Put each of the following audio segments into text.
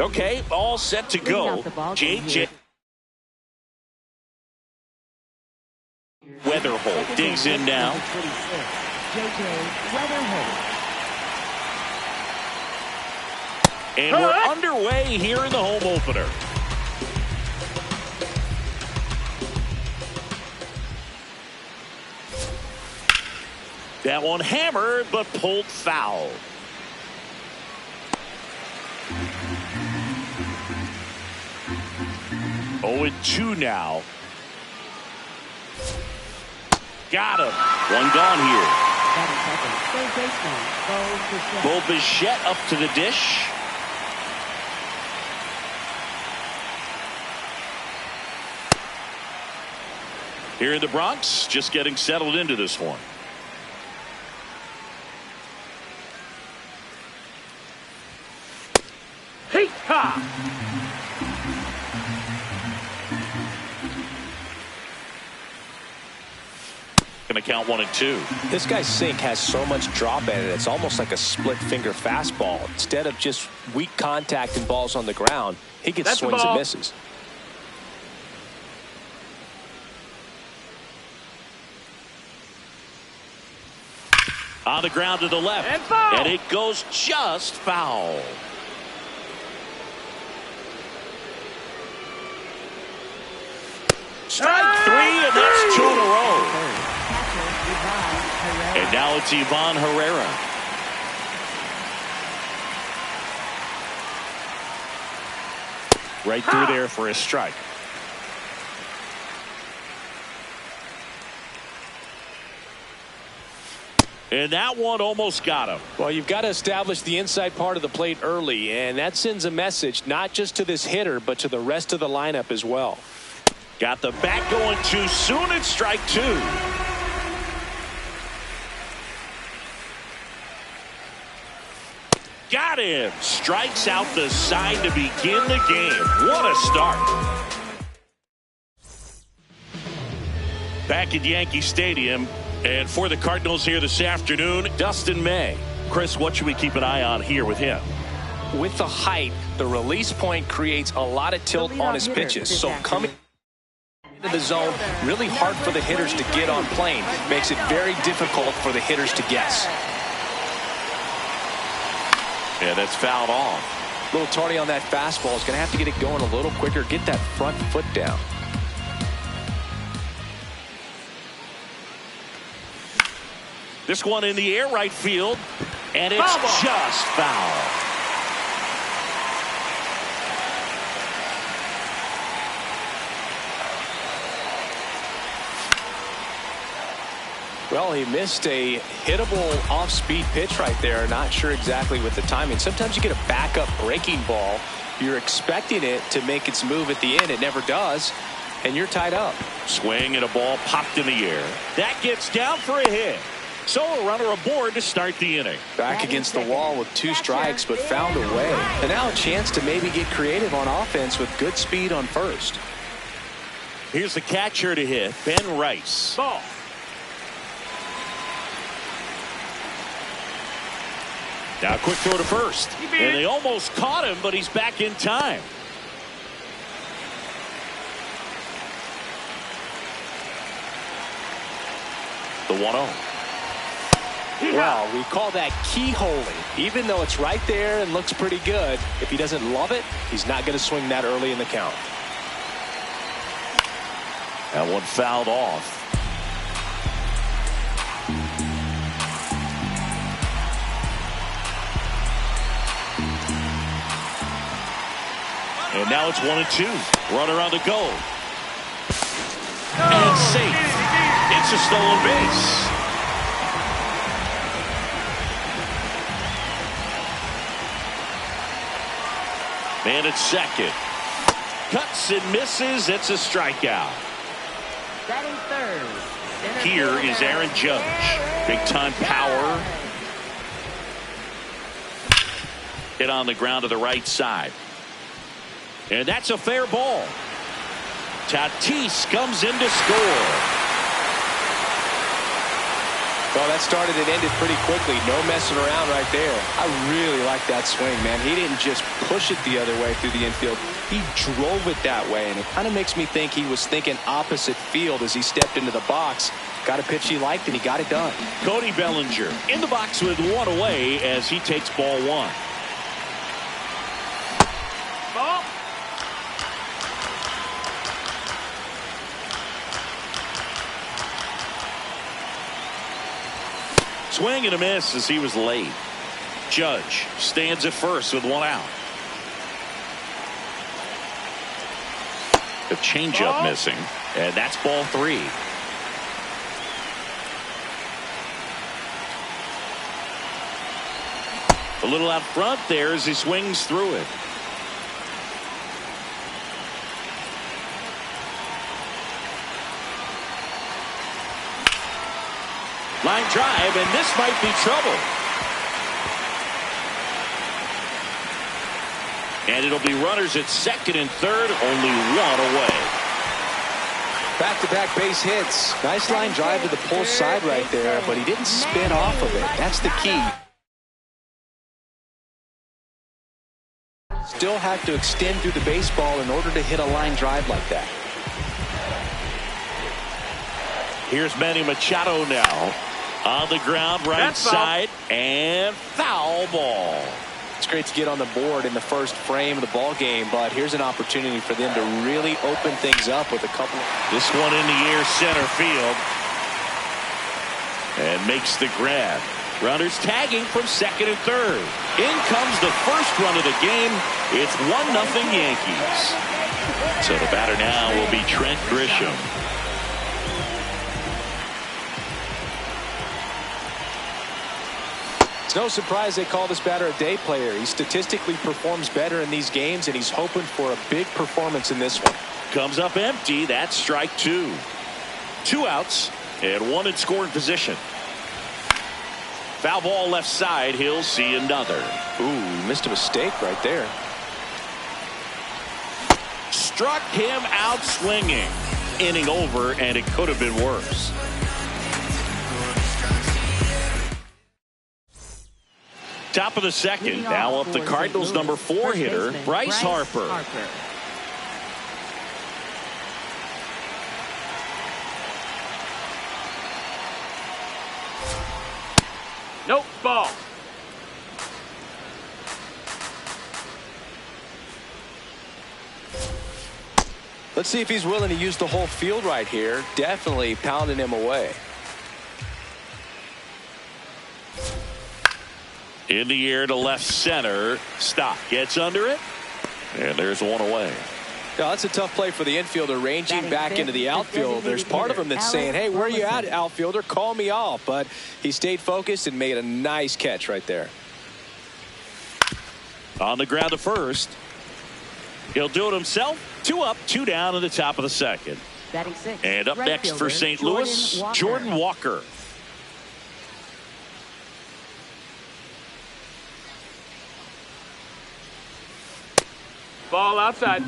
Okay, all set to go. JJ Weatherholt digs in now. And we're underway here in the home opener. That one hammered, but pulled foul. Oh, and 2 now. Got him. One gone here. Bo Bichette up to the dish. Here in the Bronx, just getting settled into this one. Hey, ha! Gonna count 1 and 2. This guy's sink has so much drop in it. It's almost like a split finger fastball. Instead of just weak contact and balls on the ground, he gets swings and misses. On the ground to the left. And it goes just foul. Strike 3, and that's 2 in a row. And now it's Ivan Herrera. Right through there for a strike. And that one almost got him. Well, you've got to establish the inside part of the plate early, and that sends a message not just to this hitter, but to the rest of the lineup as well. Got the bat going too soon. It's strike 2. Got him. Strikes out the side to begin the game. What a start. Back at Yankee Stadium, and for the Cardinals here this afternoon, Dustin May. Chris, what should we keep an eye on here with him? With the height, the release point creates a lot of tilt on his pitches. So coming into the zone, really hard for the hitters to get on plane. Makes it very difficult for the hitters to guess. Yeah, that's fouled off. A little tardy on that fastball. Is going to have to get it going a little quicker. Get that front foot down. This one in the air right field, and it's just foul. Well, he missed a hittable off-speed pitch right there. Not sure exactly with the timing. Sometimes you get a backup breaking ball. You're expecting it to make its move at the end. It never does, and you're tied up. Swing and a ball popped in the air. That gets down for a hit. So a runner aboard to start the inning. Back against the wall with 2 strikes, but found a way. And now a chance to maybe get creative on offense with good speed on first. Here's the catcher to hit, Ben Rice. Ball. Now a quick throw to first. And they almost caught him, but he's back in time. The 1-0. Well, we call that keyholing. Even though it's right there and looks pretty good, if he doesn't love it, he's not going to swing that early in the count. That one fouled off. And now it's 1-2. Runner on the go. And safe. It's a stolen base. Man at second. Cuts and misses. It's a strikeout. Batting third. Here is Aaron Judge. Big time power. Hit on the ground to the right side. And that's a fair ball. Tatis comes in to score. Well, that started and ended pretty quickly. No messing around right there. I really like that swing, man. He didn't just push it the other way through the infield. He drove it that way, and it kind of makes me think he was thinking opposite field as he stepped into the box. Got a pitch he liked, and he got it done. Cody Bellinger in the box with one away as he takes ball one. Ball. Swing and a miss as he was late. Judge stands at first with one out. The changeup missing, and that's ball three. A little out front there as he swings through it. Line drive, and this might be trouble. And it'll be runners at second and third, only one away. Back-to-back base hits. Nice line drive to the pull side right there, but he didn't spin off of it. That's the key. Still have to extend through the baseball in order to hit a line drive like that. Here's Manny Machado now. On the ground, right side, and foul ball. It's great to get on the board in the first frame of the ball game, but here's an opportunity for them to really open things up with a couple. This one in the air, center field, and makes the grab. Runners tagging from second and third. In comes the first run of the game. It's 1-0 Yankees. So the batter now will be Trent Grisham. It's no surprise they call this batter a day player. He statistically performs better in these games, and he's hoping for a big performance in this one. Comes up empty. That's strike two. 2 outs and 1 in scoring position. Foul ball left side. He'll see another. Ooh, missed a mistake right there. Struck him out swinging. Inning over, and it could have been worse. Top of the second. Now up the Cardinals' number 4 hitter, Bryce Harper. Nope, ball. Let's see if he's willing to use the whole field right here. Definitely pounding him away. In the air to left center. Stop. Gets under it. And there's one away. Yeah, that's a tough play for the infielder ranging back into the outfield. There's part of him that's saying, hey, where are you at, outfielder? Call me off. But he stayed focused and made a nice catch right there. On the ground to first. He'll do it himself. 2 up, 2 down in the top of the second. And up next for St. Louis, Jordan Walker. Ball outside.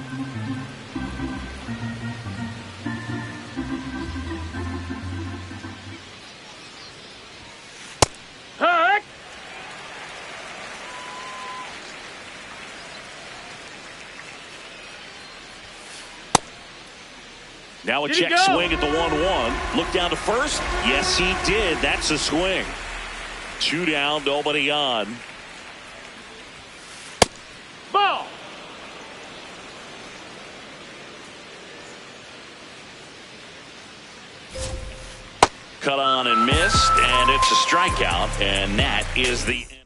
Hurt. Now a check swing at the 1-1. Look down to first. Yes, he did. That's a swing. 2 down, nobody on. Ball. Cut on and missed, and it's a strikeout, and that is the inning.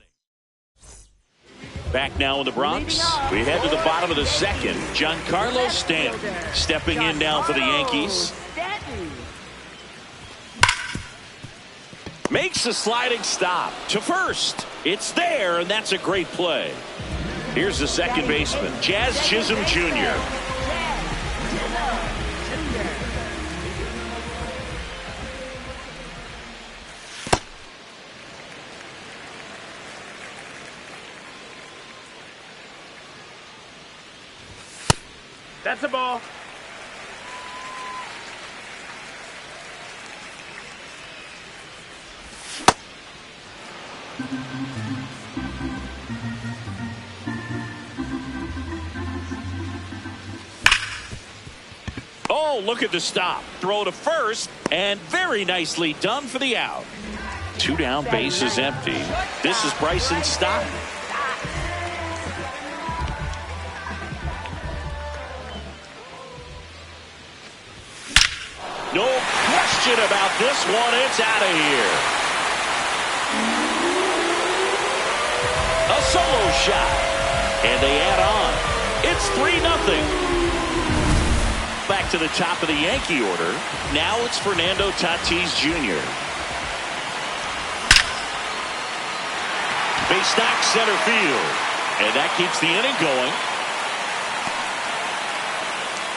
Back now in the Bronx. We head to the bottom of the second. Giancarlo Stanton stepping in now for the Yankees. Makes a sliding stop to first. It's there, and that's a great play. Here's the second baseman, Jazz Chisholm Jr. That's a ball. Oh, look at the stop. Throw to first, and very nicely done for the out. 2 down, bases empty. This is Bryson's stop. No question about this one. It's out of here. A solo shot. And they add on. It's 3-0. Back to the top of the Yankee order. Now it's Fernando Tatis Jr. Base knock center field. And that keeps the inning going.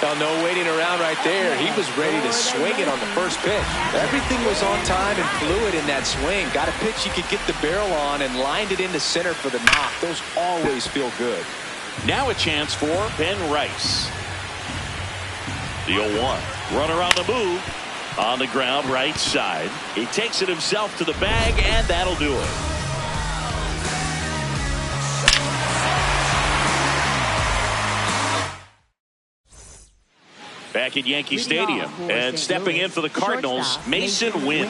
Oh, no waiting around right there. He was ready to swing it on the first pitch. Everything was on time and fluid in that swing. Got a pitch he could get the barrel on and lined it into center for the knock. Those always feel good. Now a chance for Ben Rice. The 0-1. Runner on the move. On the ground right side. He takes it himself to the bag, and that'll do it. Back at Yankee Stadium, and stepping in for the Cardinals, Mason Wynn.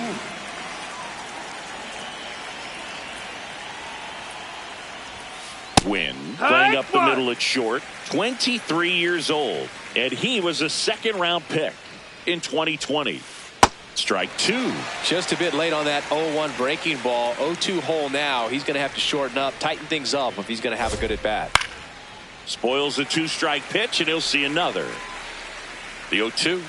Wynn playing up the middle at short, 23 years old, and he was a second-round pick in 2020. Strike 2. Just a bit late on that 0-1 breaking ball. 0-2 hole now. He's going to have to shorten up, tighten things up if he's going to have a good at-bat. Spoils a 2-strike pitch, and he'll see another. The 0-2.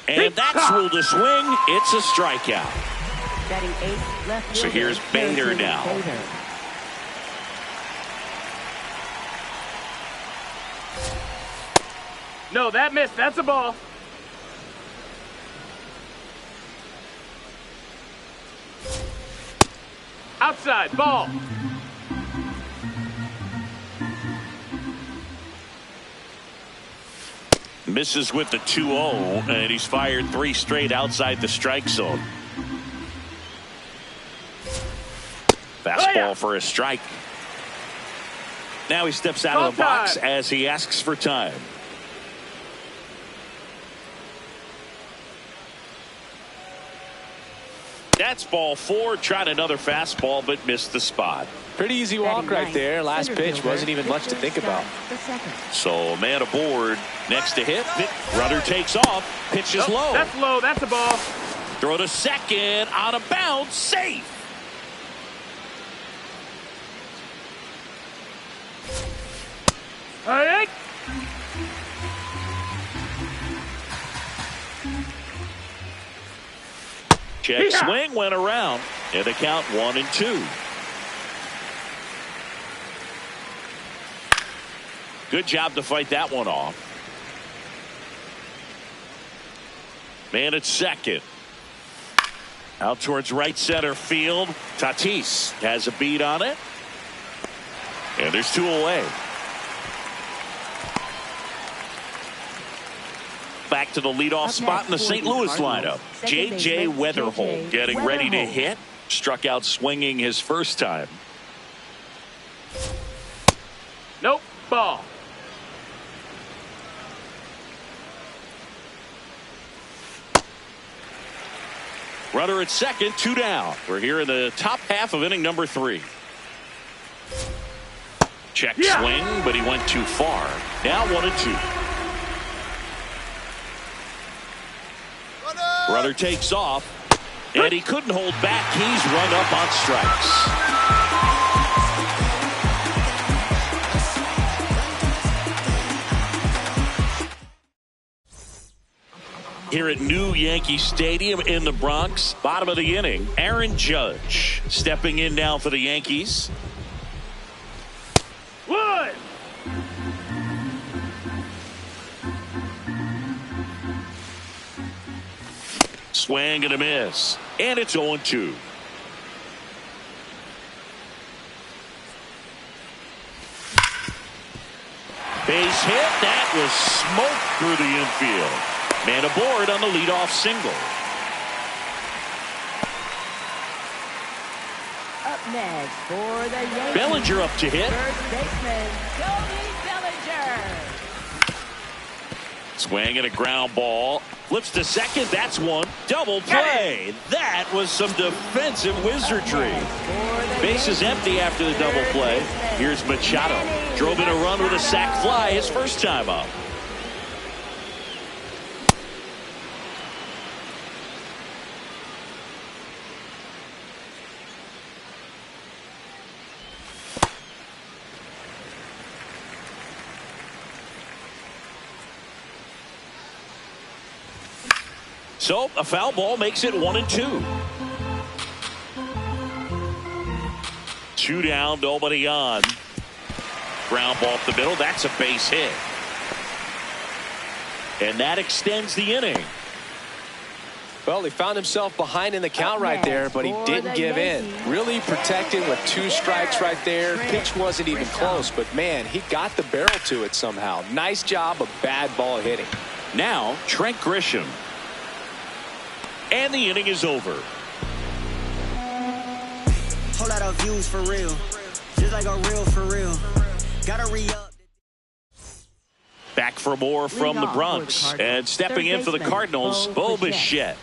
And that's ruled a swing. It's a strikeout. So here's Bader now. No, that missed. That's a ball. Outside, ball. Misses with the 2-0, and he's fired 3 straight outside the strike zone. Fastball for a strike. Now he steps out of the box as he asks for time. That's ball 4. Tried another fastball, but missed the spot. Pretty easy walk right there. Last pitch wasn't even much to think about. So man aboard. Next to hit. Runner takes off. Pitch is low. That's low. That's a ball. Throw to second. Out of bounds. Safe. All right. Check swing went around. And the count 1-2. Good job to fight that one off. Man at second. Out towards right center field. Tatis has a beat on it. And there's 2 away. Back to the leadoff spot in the St. Louis lineup. J.J. Weatherholt getting ready to hit. Struck out swinging his first time. Nope. Ball. Runner at second, 2 down. We're here in the top half of inning number 3. Check swing, but he went too far. Now 1-2. Runner takes off, and he couldn't hold back. He's run up on strikes. Here at New Yankee Stadium in the Bronx, bottom of the inning, Aaron Judge stepping in now for the Yankees. One. Swing and a miss. And it's 0-2. Base hit. That was smoke through the infield. Man aboard on the leadoff single. next for the Yankees, Bellinger up to hit. first baseman Cody Bellinger. Swing and a ground ball. Flips to second. That's one. Double play. That was some defensive wizardry. Base is empty after the double play. Here's Machado. Drove in a run with a sac fly his first time up. So a foul ball makes it 1-2. 2 down, nobody on. Ground ball up the middle. That's a base hit. And that extends the inning. Well, he found himself behind in the count right there, but he didn't give in. Really protected with 2 strikes right there. Pitch wasn't even close, but man, he got the barrel to it somehow. Nice job of bad ball hitting. Now Trent Grisham. And the inning is over. Whole lot of views for real. Just like a real for real. Gotta re-up. Back for more from the Bronx. And stepping in for the Cardinals, Bo Bichette.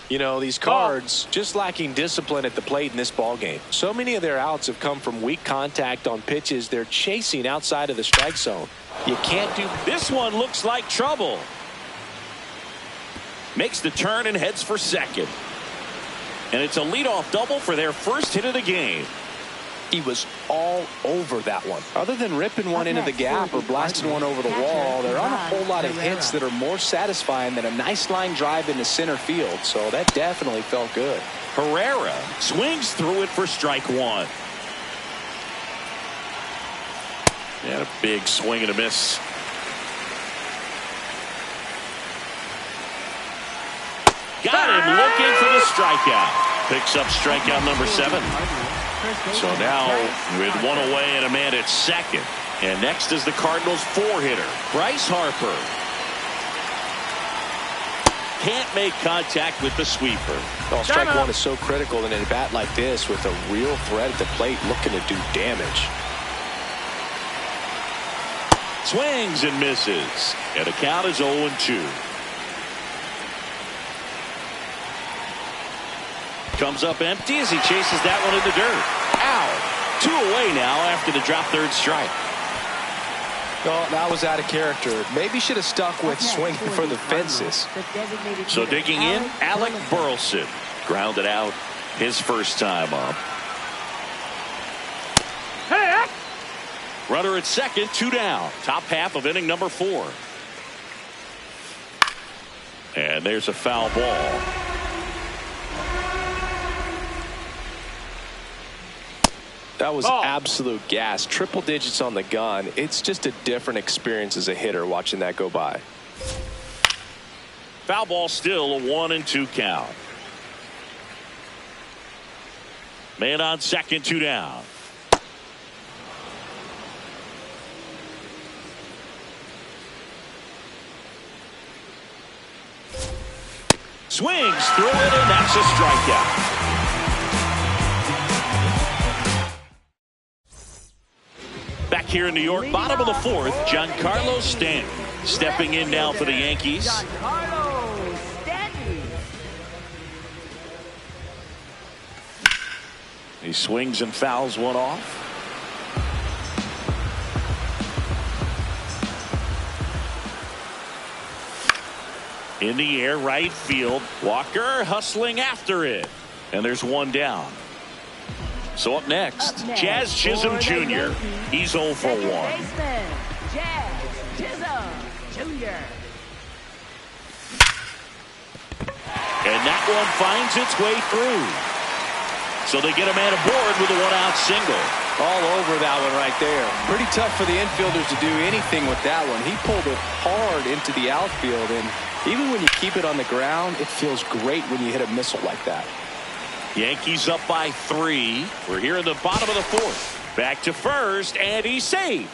You know, these Cards just lacking discipline at the plate in this ball game. So many of their outs have come from weak contact on pitches they're chasing outside of the strike zone. You can't do This one looks like trouble. Makes the turn and heads for second. And it's a leadoff double for their first hit of the game. He was all over that one. Other than ripping one into the gap or blasting one over the wall, there aren't a whole lot of hits that are more satisfying than a nice line drive into center field. So that definitely felt good. Herrera swings through it for strike 1. And a big swing and a miss. Got him looking for the strikeout. Picks up strikeout number 7. So now with 1 away and a man at second. And next is the Cardinals 4-hitter, Bryce Harper. Can't make contact with the sweeper. Well, strike 1 is so critical in a bat like this with a real threat at the plate looking to do damage. Swings and misses. And the count is 0-2. Comes up empty as he chases that one in the dirt. Out. 2 away now after the drop third strike. Well, that was out of character. Maybe should have stuck with swinging for the fences. So digging in, Alec Burleson. Grounded out his first time up. Hey! Runner at second, 2 down. Top half of inning number 4. And there's a foul ball. That was absolute gas. Triple digits on the gun. It's just a different experience as a hitter watching that go by. Foul ball still a 1-2 count. Man on second, 2 down. Swings through it, and that's a strikeout. Back here in New York, bottom of the 4th, Giancarlo Stanton stepping in now for the Yankees. Giancarlo Stanton. He swings and fouls one off. In the air, right field. Walker hustling after it. And there's 1 down. So up next, Jazz Chisholm Jr. He's 0 for 1. Jazz Chisholm Jr. And that one finds its way through. So they get a man aboard with a 1-out single. All over that one right there. Pretty tough for the infielders to do anything with that one. He pulled it hard into the outfield, and even when you keep it on the ground, it feels great when you hit a missile like that. Yankees up by 3. We're here in the bottom of the 4th. Back to first, and he's safe.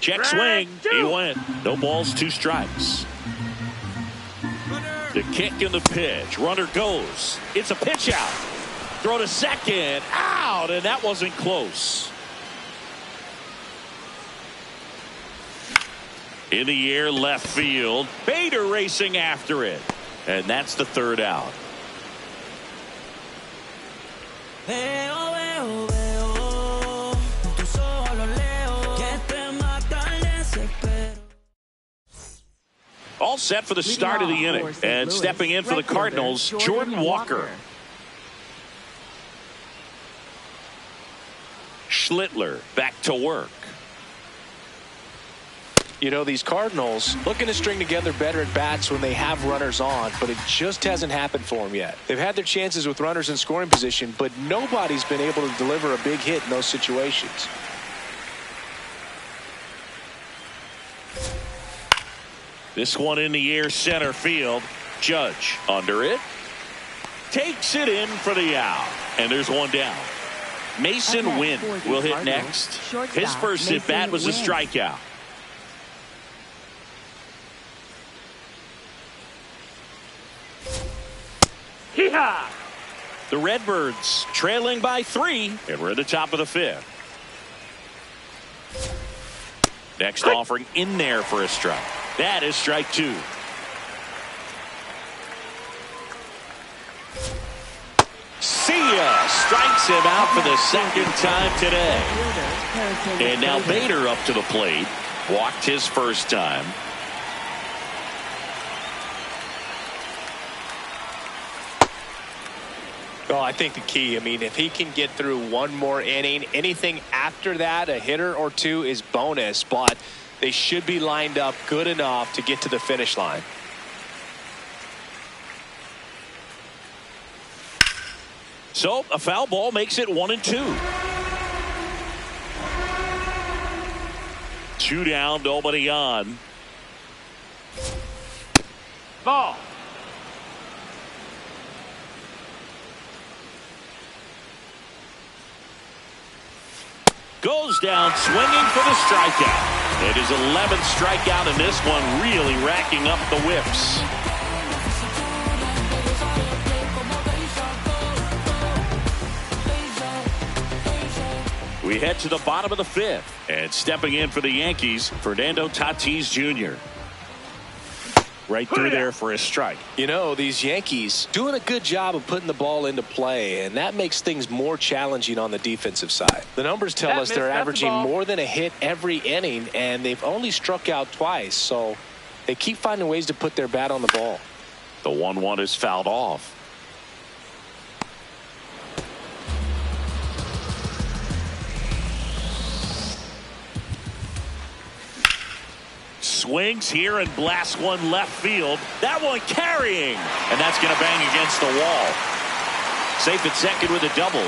Check swing. He went. No balls, 2 strikes. The kick and the pitch. Runner goes. It's a pitch out. Throw to second. Out. And that wasn't close. In the air, left field. Bader racing after it. And that's the 3rd out. All set for the start of the inning. And stepping in for the Cardinals, Jordan Walker. Schlittler back to work. You know, these Cardinals looking to string together better at bats when they have runners on, but it just hasn't happened for them yet. They've had their chances with runners in scoring position, but nobody's been able to deliver a big hit in those situations. This one in the air, center field. Judge under it. Takes it in for the out. And there's one down. Mason Wynn will hit next. His first at bat was a strikeout. Hee-haw! The Redbirds trailing by 3, and we're at the top of the 5th. Next offering in there for a strike. That is strike 2. See ya! Strikes him out for the 2nd time today. And now Bader up to the plate. Walked his first time. Well, I think the key, if he can get through one more inning, anything after that, a hitter or 2 is bonus, but they should be lined up good enough to get to the finish line. So a foul ball makes it 1-2. 2 down, nobody on. Ball. Goes down swinging for the strikeout. It is 11th strikeout, and this one really racking up the whiffs. We head to the bottom of the 5th, and stepping in for the Yankees, Fernando Tatis Jr. Right through there for a strike. You know, these Yankees doing a good job of putting the ball into play, and that makes things more challenging on the defensive side. The numbers tell us they're averaging more than a hit every inning, and they've only struck out twice, so they keep finding ways to put their bat on the ball. The 1-1 is fouled off. Swings here and blasts one left field. That one carrying, and that's going to bang against the wall. Safe at second with a double.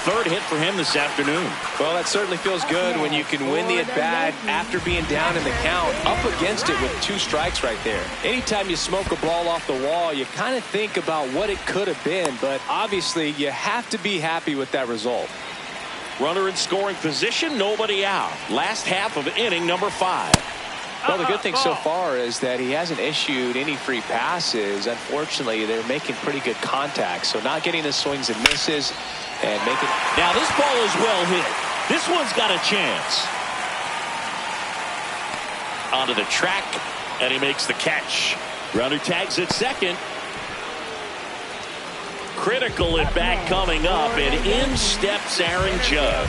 3rd hit for him this afternoon. Well, that certainly feels good when you can win the at-bat after being down in the count, up against it with 2 strikes right there. Anytime you smoke a ball off the wall, you kind of think about what it could have been, but obviously you have to be happy with that result. Runner in scoring position, nobody out. Last half of inning number 5. Well, the good thing so far is that he hasn't issued any free passes. Unfortunately, they're making pretty good contact, so not getting the swings and misses and making. Now this ball is well hit. This one's got a chance. Onto the track, and he makes the catch. Runner tags at second. Critical at bat coming up, and in steps Aaron Judge.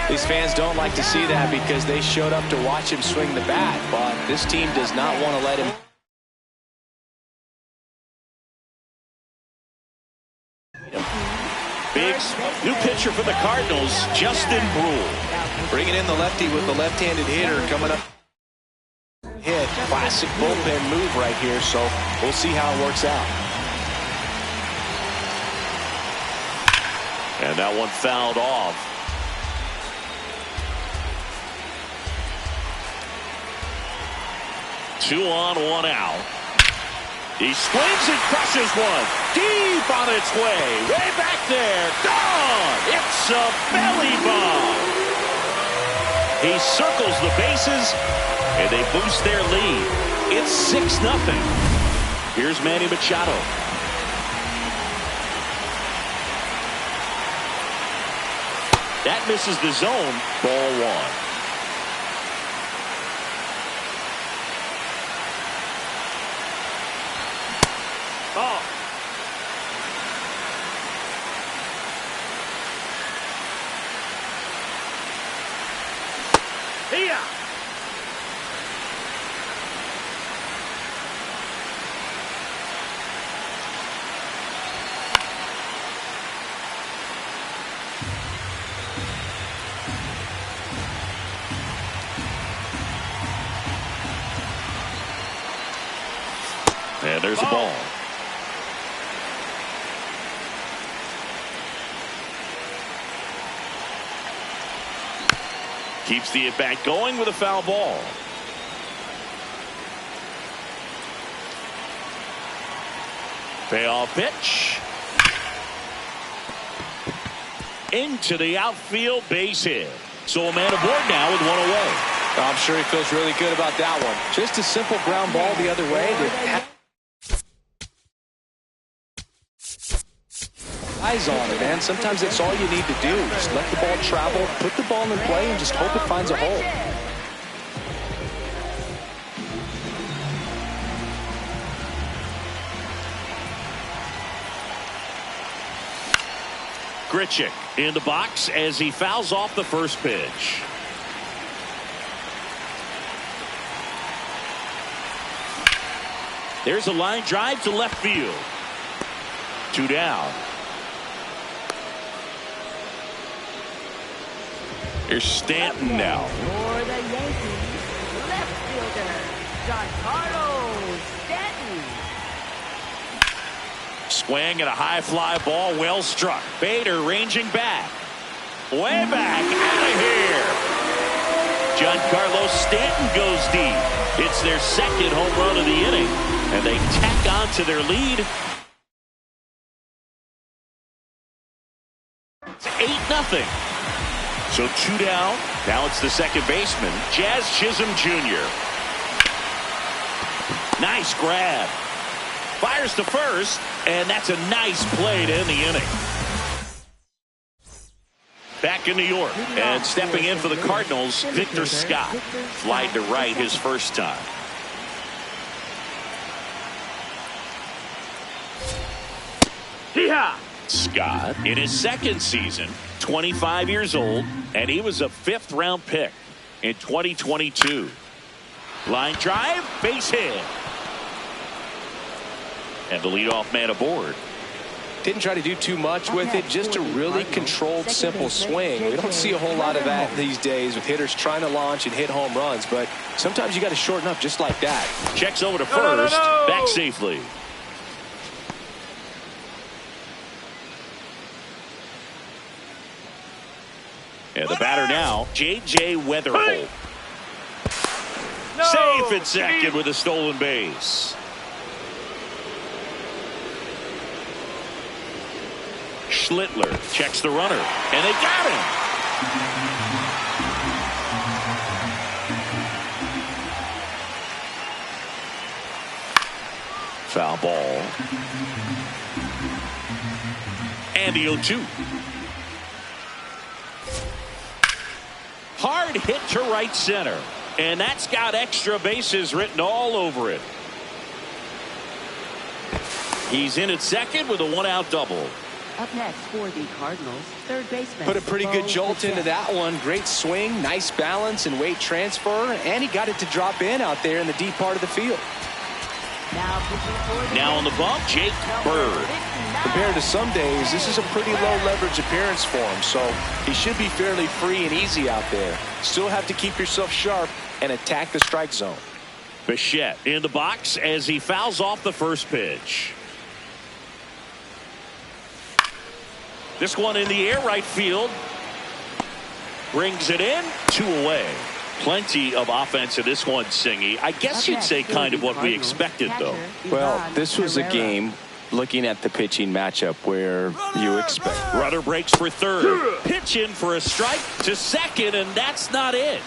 These fans don't like to see that because they showed up to watch him swing the bat, but this team does not want to let him. Big new pitcher for the Cardinals, Justin Brule. Bringing in the lefty with the left-handed hitter coming up. Hit, classic bullpen move right here, so we'll see how it works out. And that one fouled off. Two on, 1 out. He swings and crushes one. Deep on its way. Way back there. Gone. It's a belly bomb. He circles the bases, and they boost their lead. It's 6-0. Here's Manny Machado. That misses the zone. Ball 1. Ball. Here. And there's a ball. Keeps the at-bat going with a foul ball. Payoff pitch. Into the outfield, base hit. So a man aboard now with 1 away. I'm sure he feels really good about that one. Just a simple ground ball the other way. Eyes on it, man. Sometimes that's all you need to do. Just let the ball travel, put the ball in play, and just hope it finds a hole. Grichuk in the box as he fouls off the first pitch. There's a line drive to left field. 2 down. Here's Stanton now. For the Yankees, left fielder, Giancarlo Stanton. Swing and a high fly ball, well struck. Bader ranging back. Way back, out of here. Giancarlo Stanton goes deep. It's their second home run of the inning, and they tack on to their lead. It's 8-0. So 2 down. Now it's the second baseman, Jazz Chisholm Jr. Nice grab. Fires to first, and that's a nice play to end the inning. Back in New York, and stepping in for the Cardinals, Victor Scott. Flied to right his first time. Hee-haw. Scott, in his second season, 25 years old, and he was a 5th-round pick in 2022. Line drive, base hit. And the leadoff man aboard. Didn't try to do too much with it, just a really controlled, simple swing. We don't see a whole lot of that these days with hitters trying to launch and hit home runs, but sometimes you got to shorten up just like that. Checks over to first, back safely. And the batter now, J.J. Weatherholt. Safe at second with a stolen base. Schlittler checks the runner, and they got him. Foul ball. And the 0-2. Hard hit to right center, and that's got extra bases written all over it. He's in at second with a 1-out double. Up next for the Cardinals, third baseman. Put a pretty good jolt into that one. Great swing, nice balance and weight transfer, and he got it to drop in out there in the deep part of the field. Now on the bump, Jake Bird. Compared to some days, this is a pretty low leverage appearance for him, so he should be fairly free and easy out there. Still have to keep yourself sharp and attack the strike zone. Bichette in the box as he fouls off the first pitch. This one in the air, right field. Brings it in, 2 away. Plenty of offense in this one, Singy. I guess you'd say kind of what we expected, though. Well, this was a game looking at the pitching matchup where you expect. Runner breaks for third. Pitch in for a strike to second, and that's not it.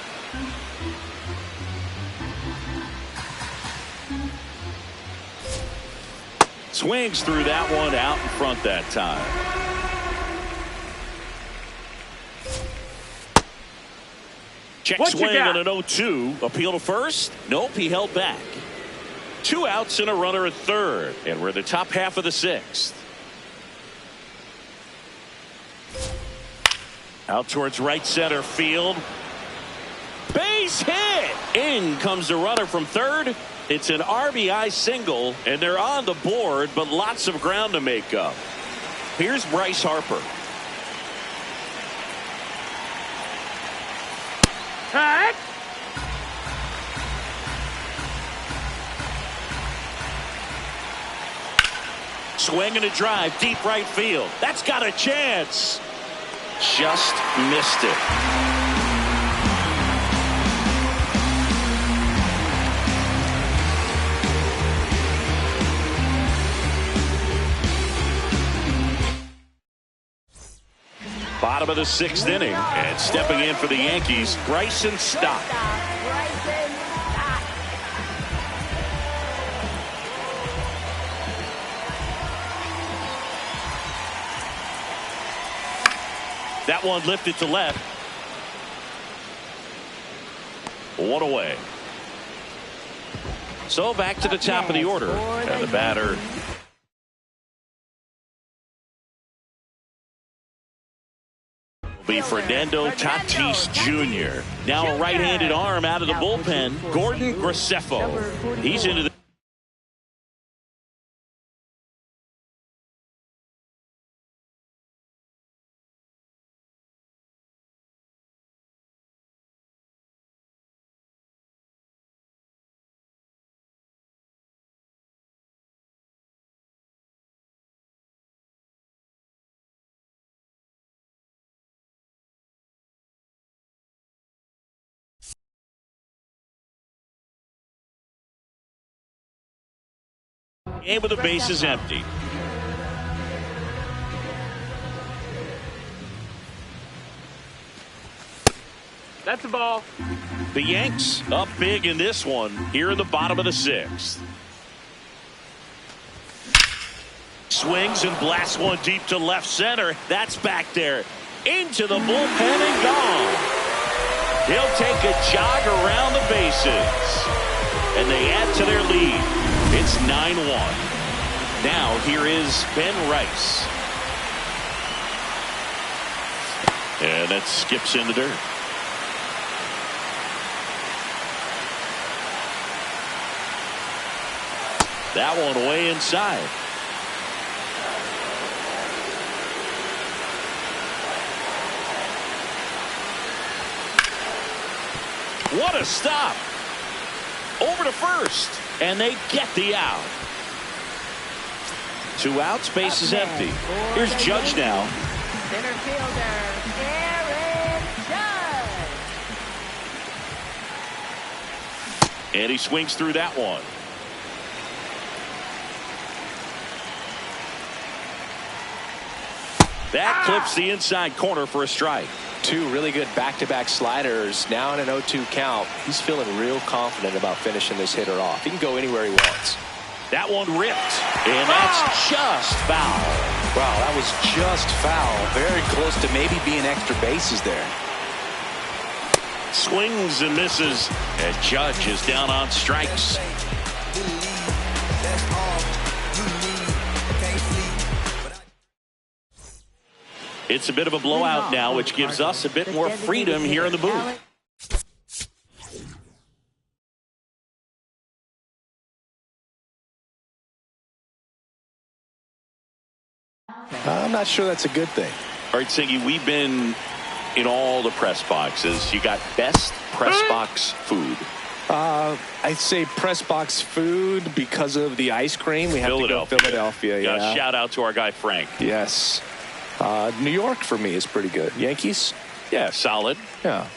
Swings through that one out in front that time. Check swing on an 0-2. Appeal to first. Nope, he held back. 2 outs and a runner at third. And we're in the top half of the 6th. Out towards right center field. Base hit. In comes the runner from third. It's an RBI single, and they're on the board, but lots of ground to make up. Here's Bryce Harper. Cut. Swing and a drive, deep right field. That's got a chance. Just missed it. Bottom of the 6th inning, and stepping in for the Yankees, Bryson Stott. That one lifted to left. 1 away. So back to the top of the order, and the batter. Be Fernando Tatis Jr. Now a right-handed arm out of the bullpen, Gordon Graceffo. He's into the game with the bases empty. That's a ball. The Yanks up big in this one here in the bottom of the 6th. Swings and blasts one deep to left center. That's back there into the bullpen and gone. He'll take a jog around the bases, and they add to their lead. It's 9-1. Now here is Ben Rice. And that skips in the dirt. That one way inside. What a stop. Over to first. And they get the out. 2 outs, base is empty. Here's Judge now. Center fielder, Aaron Judge. And he swings through that one. That clips the inside corner for a strike. 2 really good back-to-back sliders. Now in an 0-2 count. He's feeling real confident about finishing this hitter off. He can go anywhere he wants. That one ripped, and that's just foul. Wow, that was just foul. Very close to maybe being extra bases there. Swings and misses, and Judge is down on strikes. It's a bit of a blowout now, which gives us a bit more freedom here in the booth. I'm not sure that's a good thing. All right, Siggy, we've been in all the press boxes. You got best press box food. I'd say press box food because of the ice cream. We have to go Philadelphia. Yeah. Shout out to our guy Frank. Yes. New York for me is pretty good. Yankees? Yeah, solid. Yeah.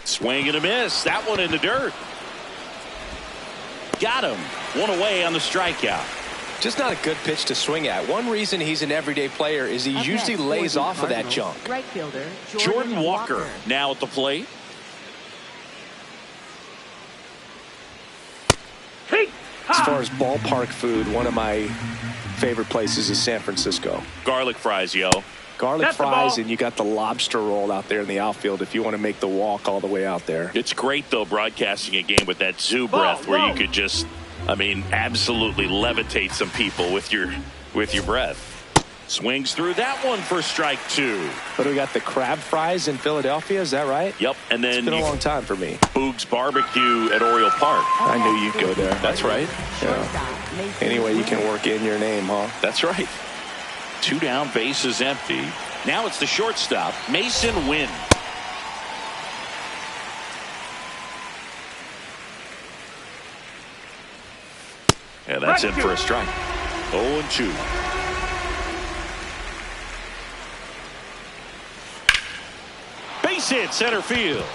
Swing and a miss. That one in the dirt. Got him. 1 away on the strikeout. Just not a good pitch to swing at. One reason he's an everyday player is he usually lays off of that junk. Right fielder Jordan Walker now at the plate. As far as ballpark food, one of my favorite places is San Francisco. Garlic fries, yo. Garlic fries, and you got the lobster roll out there in the outfield if you want to make the walk all the way out there. It's great, though, broadcasting a game with that zoo breath where you could just, I mean, absolutely levitate some people with your breath. Swings through that one for strike 2. But we got the crab fries in Philadelphia, is that right? Yep, and then it's been a long time for me. Boog's Barbecue at Oriole Park. I knew you'd go there. That's right. Yeah. Anyway, you can work in your name, huh? That's right. 2 down, bases empty. Now it's the shortstop, Mason Wynn. Yeah, that's in for a strike. 0-2. Base hit center field.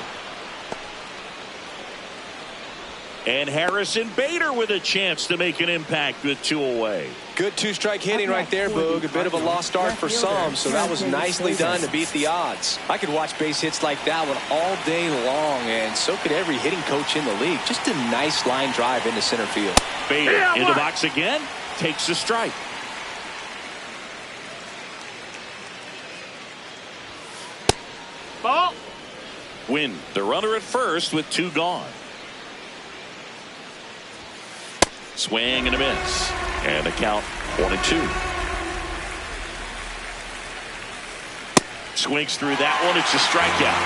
And Harrison Bader with a chance to make an impact with 2 away. Good 2-strike hitting right there, Boog. A bit of a lost start for some, so that was nicely done to beat the odds. I could watch base hits like that one all day long, and so could every hitting coach in the league. Just a nice line drive into center field. Bader in the box again, takes a strike. Ball. Win the runner at first with 2 gone. Swing and a miss. And a count 1-2. Swings through that one. It's a strikeout.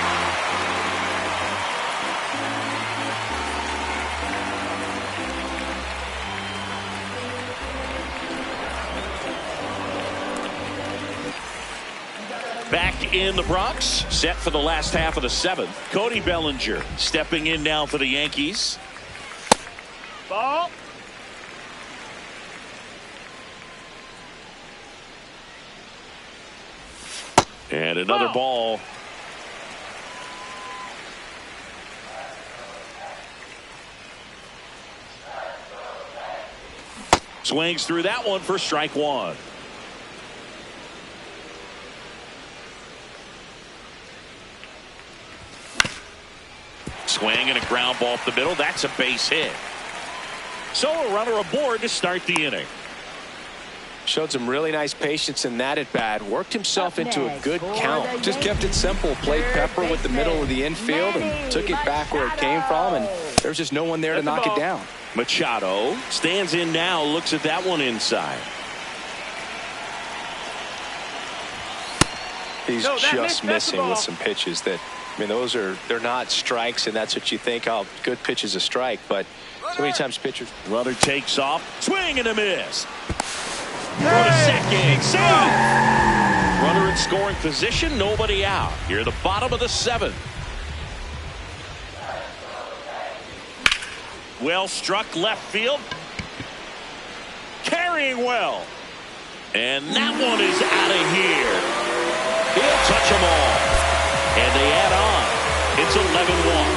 Back in the Bronx, set for the last half of the 7th. Cody Bellinger stepping in now for the Yankees. Ball. And another ball. Swings through that one for strike 1. Swing and a ground ball up the middle. That's a base hit. So a runner aboard to start the inning. Showed some really nice patience in that at bat. Worked himself into a good count. Just kept it simple. Played pepper with the middle of the infield and took it back where it came from. And there's just no one there to knock it down. Machado stands in now. Looks at that one inside. He's just missing with some pitches that, I mean, they're not strikes, and that's what you think. Oh, good pitch is a strike, but so many times pitchers. Runner takes off. Swing and a miss. Throw to second. Save. Runner in scoring position. Nobody out. Here at the bottom of the 7th. Well struck left field. Carrying well. And that one is out of here. He'll touch them all. And they add on. It's 11-1.